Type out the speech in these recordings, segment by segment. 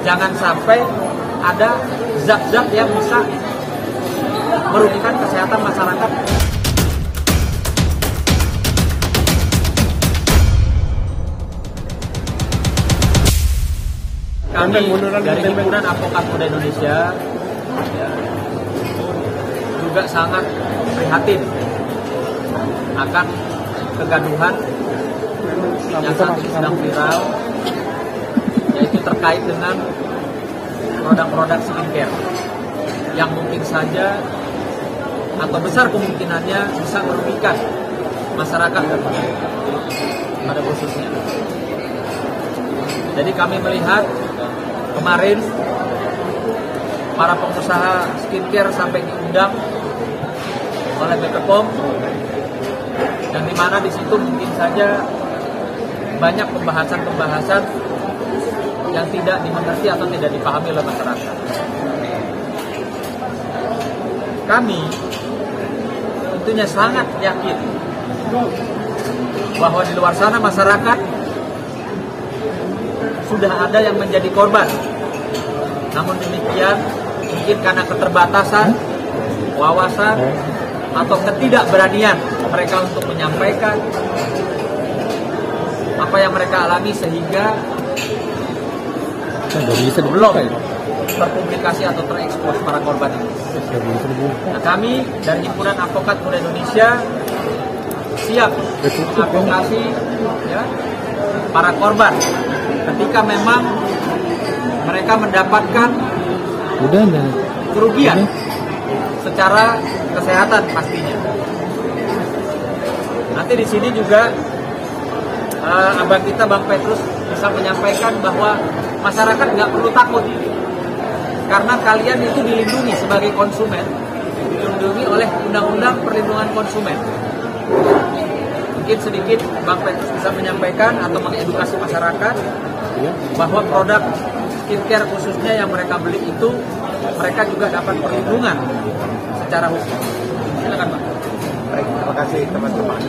Jangan sampai ada zat-zat yang bisa merugikan kesehatan masyarakat. Kami dari Himpunan Advokat Muda Indonesia juga sangat prihatin akan kegaduhan yang saat ini sedang viral, yaitu terkait dengan produk-produk skincare yang mungkin saja atau besar kemungkinannya bisa merugikan masyarakat pada khususnya. Jadi kami melihat kemarin para pengusaha skincare sampai diundang oleh BPOM, yang dimana di situ mungkin saja banyak pembahasan-pembahasan yang tidak dimengerti atau tidak dipahami oleh masyarakat. Kami tentunya sangat yakin bahwa di luar sana masyarakat sudah ada yang menjadi korban. Namun demikian, mungkin karena keterbatasan wawasan atau ketidakberanian mereka untuk menyampaikan apa yang mereka alami, sehingga belum terpublikasi atau terekspos para korban ini. Nah, kami dari Himpunan Advokat Muda Indonesia siap mengadvokasi para korban ketika memang mereka mendapatkan kerugian secara kesehatan pastinya. Nanti di sini juga abang kita Bang Petrus bisa menyampaikan bahwa masyarakat nggak perlu takut, karena kalian itu dilindungi sebagai konsumen, dilindungi oleh Undang-Undang Perlindungan Konsumen. Mungkin sedikit Bang Petrus bisa menyampaikan atau mengedukasi masyarakat bahwa produk skincare khususnya yang mereka beli itu mereka juga dapat perlindungan secara hukum. Silakan Pak. Baik, terima kasih teman-teman.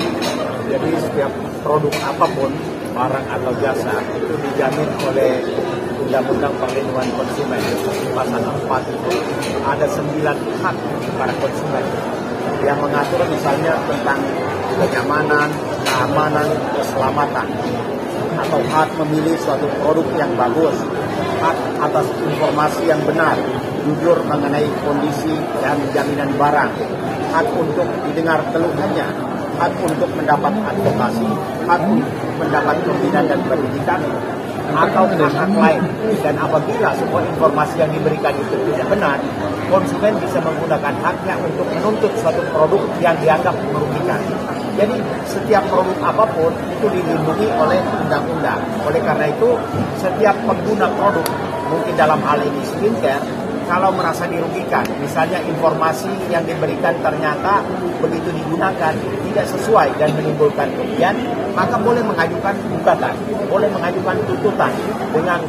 Jadi setiap produk apapun, barang atau jasa, itu dijamin oleh Undang-Undang Perlindungan Konsumen. Pasal 4 itu ada 9 hak para konsumen yang mengatur misalnya tentang kenyamanan, keamanan, keselamatan, atau hak memilih suatu produk yang bagus, hak atas informasi yang benar, jujur mengenai kondisi dan jaminan barang, hak untuk didengar keluhannya, hak untuk mendapat advokasi, hak untuk mendapat pembinaan dan pendidikan, atau hak lain. Dan apabila semua informasi yang diberikan itu tidak benar, konsumen bisa menggunakan haknya untuk menuntut suatu produk yang dianggap merugikan. Jadi setiap produk apapun itu dilindungi oleh undang-undang. Oleh karena itu, setiap pengguna produk, mungkin dalam hal ini skincare, kalau merasa dirugikan, misalnya informasi yang diberikan ternyata begitu digunakan tidak sesuai dan menimbulkan kerugian, maka boleh mengajukan gugatan, boleh mengajukan tuntutan dengan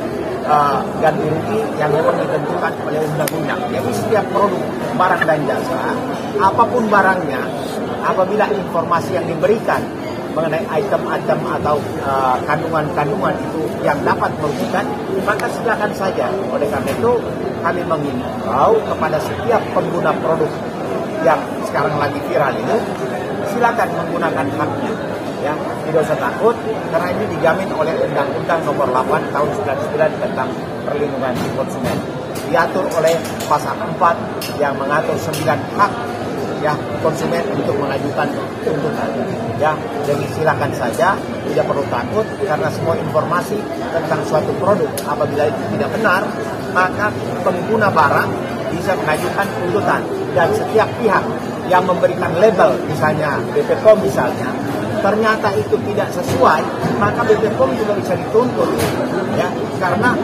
ganti rugi yang memang ditentukan oleh undang-undang. Jadi setiap produk, barang dan jasa, apapun barangnya, apabila informasi yang diberikan mengenai item-item atau kandungan-kandungan itu yang dapat merugikan, maka silakan saja. Oleh karena itu, kami mengimbau kepada setiap pengguna produk yang sekarang lagi viral ini, silakan menggunakan haknya. Ya, tidak usah takut, karena ini dijamin oleh Undang-Undang Nomor 8 Tahun 99 tentang Perlindungan Konsumen. Diatur oleh Pasal 4 yang mengatur 9 hak konsumen untuk mengajukan tuntutan. Ya, jadi silakan saja, tidak perlu takut, karena semua informasi tentang suatu produk apabila itu tidak benar, maka pengguna barang bisa mengajukan tuntutan. Dan setiap pihak yang memberikan label, misalnya BPOM misalnya, ternyata itu tidak sesuai, maka BPOM juga bisa dituntut, ya, karena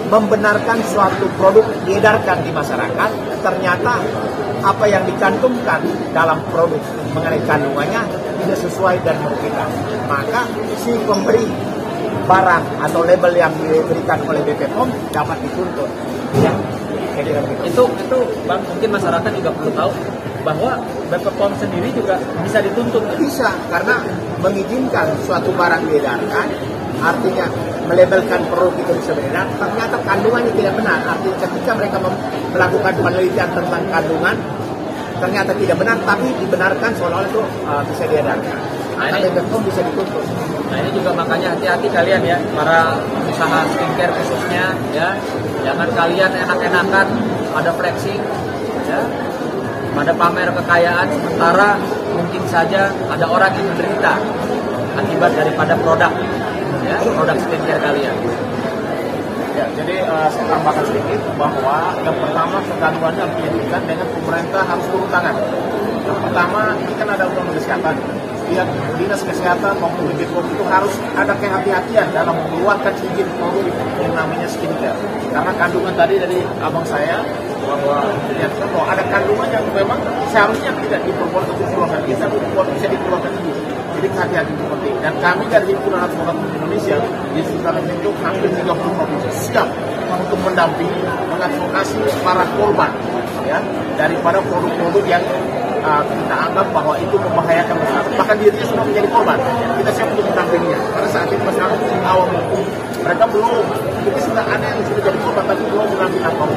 membenarkan suatu produk diedarkan di masyarakat, ternyata apa yang dicantumkan dalam produk mengenai kandungannya tidak sesuai dan merugikan, maka si pemberi barang atau label yang diberikan oleh BPOM dapat dituntut. Ya, itu Bang, mungkin masyarakat juga perlu tahu bahwa BPOM sendiri juga bisa dituntut. Bisa, karena mengizinkan suatu barang diedarkan, artinya melabelkan produk itu bisa beredar, ternyata kandungannya tidak benar. Artinya ketika mereka melakukan penelitian tentang kandungan, ternyata tidak benar, tapi dibenarkan seolah-olah itu bisa diedarkan. Maka BPOM bisa dituntut. Nah ini juga makanya hati-hati kalian ya, para usaha skincare khususnya ya, jangan kalian enak-enakan pada flexing ya, pada pamer kekayaan, sementara mungkin saja ada orang yang menderita akibat daripada produk ya, produk skincare kalian. Ya, jadi saya tambahkan sedikit bahwa yang pertama kegaduhannya harus dihentikan dengan pemerintah harus turun tangan. Yang pertama, ini kan ada undang-undang kesehatan. Setiap dinas kesehatan maupun BPOM itu harus ada kehati-hatian dalam mengeluarkan izin produk yang namanya skincare. Karena kandungan tadi dari abang saya bahwa ada kandungan yang memang seharusnya tidak diperbolehkan untuk keluarkan izin, bisa dikeluarkan izin. Jadi hati-hati itu penting. Dan kami dari Himpunan Advokat Indonesia di Sultan Bentuk hampir 30 provinsi siap untuk mendampingi, mengadvokasi para korban ya daripada produk-produk yang kita anggap bahwa itu membahayakan masyarakat. Bahkan dirinya sudah menjadi korban. Kita siap untuk mendampinginya. Pada saat ini masyarakat awam hukum, mereka belum, jadi sudah ada yang sudah jadi korban tapi belum mengambil apa-apa.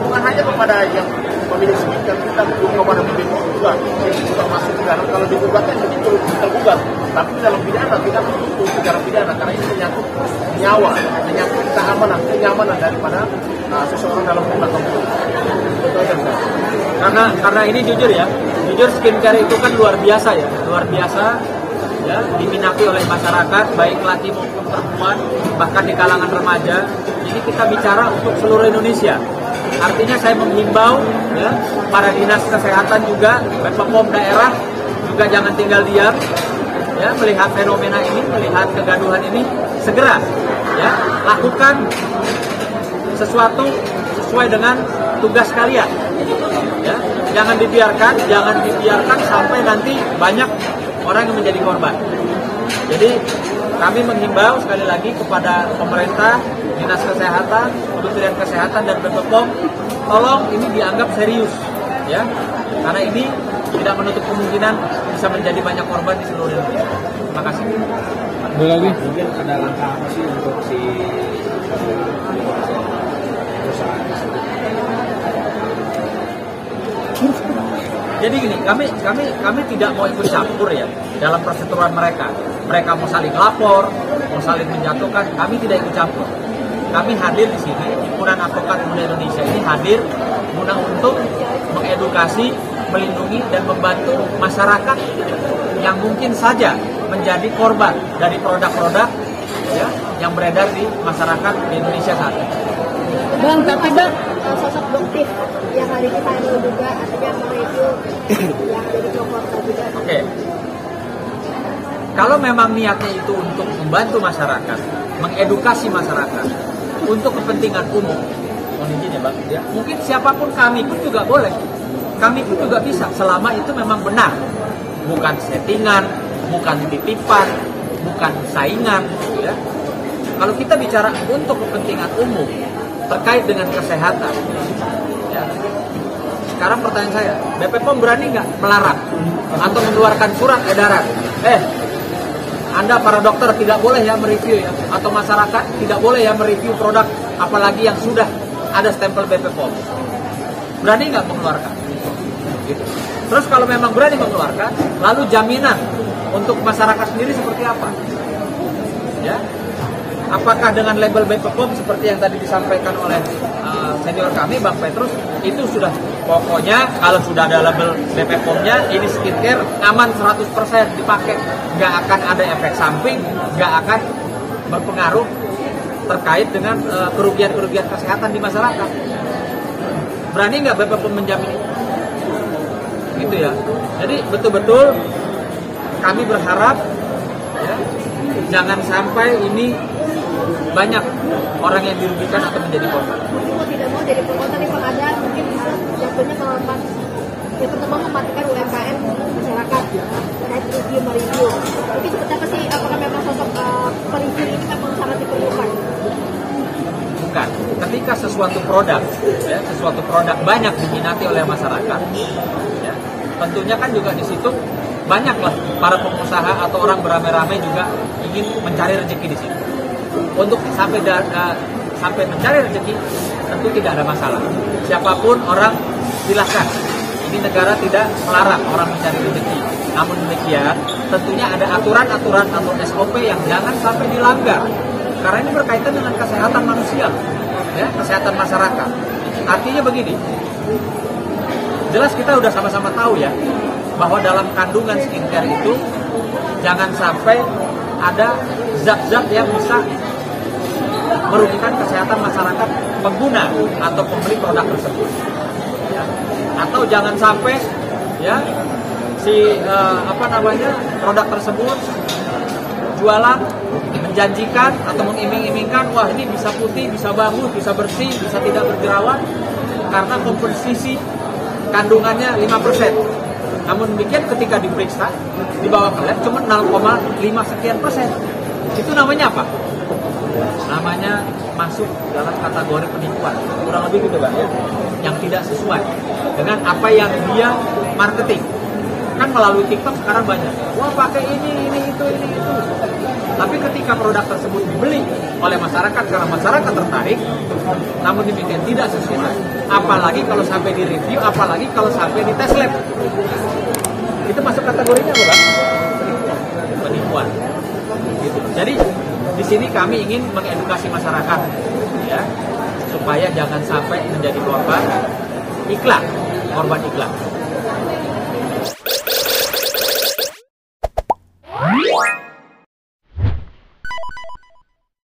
Bukan hanya kepada yang pemilik skincare, kita belum kepada BPOM juga yang sudah masuk ke dalam. Kalau digugatkan jadi kita gugat, tapi dalam pidana kita menuntut secara pidana karena ini menyangkut nyawa, menyangkut kenyamanan daripada seseorang dalam menggunakan produk. Karena ini jujur skincare itu kan luar biasa ya, diminati oleh masyarakat baik laki maupun perempuan, bahkan di kalangan remaja. Ini kita bicara untuk seluruh Indonesia. Artinya saya menghimbau ya, para dinas kesehatan juga, BPOM daerah juga jangan tinggal diam ya, melihat fenomena ini, melihat kegaduhan ini, segera ya lakukan sesuatu sesuai dengan tugas kalian ya. Jangan dibiarkan sampai nanti banyak orang yang menjadi korban. Jadi kami menghimbau sekali lagi kepada pemerintah, Dinas Kesehatan, Kementerian Kesehatan dan BPOM, tolong ini dianggap serius ya. Karena ini tidak menutup kemungkinan bisa menjadi banyak korban di seluruh Indonesia. Terima kasih. Ada lagi? Mungkin ada langkah apa sih untuk si perusahaan tersebut? Jadi gini, kami tidak mau ikut campur ya dalam perseteruan mereka. Mereka mau saling lapor, mau saling menjatuhkan, kami tidak ikut campur. Kami hadir di sini, Himpunan Advokat Muda Indonesia ini hadir guna untuk mengedukasi, melindungi dan membantu masyarakat yang mungkin saja menjadi korban dari produk-produk ya yang beredar di masyarakat di Indonesia saat ini. Bang, tapi Bang, sosok dokter yang hari ini panel juga artinya mereview yang ada di Proporta juga. Oke. Kalau memang niatnya itu untuk membantu masyarakat, mengedukasi masyarakat untuk kepentingan umum, mohon izin ya Bang, ya, mungkin siapapun, kami pun juga boleh, kami pun juga bisa, selama itu memang benar, bukan settingan, bukan titipan, bukan saingan, ya. Kalau kita bicara untuk kepentingan umum terkait dengan kesehatan, ya. Sekarang pertanyaan saya, BPOM berani nggak melarang atau mengeluarkan surat edaran? Anda para dokter tidak boleh ya mereview ya, atau masyarakat tidak boleh ya mereview produk apalagi yang sudah ada stempel BPOM. Berani nggak mengeluarkan? Gitu. Terus kalau memang berani mengeluarkan, lalu jaminan untuk masyarakat sendiri seperti apa? Ya, apakah dengan label BPOM seperti yang tadi disampaikan oleh senior kami Bang Petrus, itu sudah pokoknya kalau sudah ada label BPOM-nya ini skincare aman 100% dipakai, nggak akan ada efek samping, nggak akan berpengaruh terkait dengan kerugian-kerugian kesehatan di masyarakat. Berani nggak BPOM menjamin itu? Gitu ya. Jadi betul-betul kami berharap ya, jangan sampai ini banyak orang yang dirugikan atau menjadi korban. Mau tidak mau dari promotor di pengadaan mungkin bisa jatuhnya melawan yang pertama mematikan UMKM masyarakat terkait review mereview. Tapi seperti apa sih, apakah memang sosok pereview ini memang sangat diperlukan? Bukan. Ketika sesuatu produk banyak diminati oleh masyarakat, ya, tentunya kan juga di situ banyaklah para pengusaha atau orang beramai-ramai juga ingin mencari rezeki di situ. untuk sampai mencari rezeki tentu tidak ada masalah. Siapapun orang silahkan. Ini negara tidak melarang orang mencari rezeki. Namun demikian, tentunya ada aturan-aturan atau SOP yang jangan sampai dilanggar. Karena ini berkaitan dengan kesehatan manusia, ya, kesehatan masyarakat. Artinya begini, jelas kita udah sama-sama tahu ya, bahwa dalam kandungan skincare itu jangan sampai ada zat-zat yang bisa merugikan kesehatan masyarakat pengguna atau pembeli produk tersebut. Ya. Atau jangan sampai ya produk tersebut jualan menjanjikan atau mengiming-imingkan, wah ini bisa putih, bisa bagus, bisa bersih, bisa tidak berjerawat karena komposisi kandungannya 5%. Namun demikian ketika diperiksa dibawa ke lab cuma 0,5 sekian persen. Itu namanya apa? Namanya masuk dalam kategori penipuan, kurang lebih gitu Pak ya, yang tidak sesuai dengan apa yang dia marketing. Kan melalui TikTok sekarang banyak, wah pakai ini itu. Tapi ketika produk tersebut dibeli oleh masyarakat karena masyarakat tertarik, namun demikian tidak sesuai, apalagi kalau sampai di review, apalagi kalau sampai di tes lab, itu masuk kategorinya apa Pak? Penipuan. Gitu. Jadi di sini kami ingin mengedukasi masyarakat, ya, supaya jangan sampai menjadi korban iklan.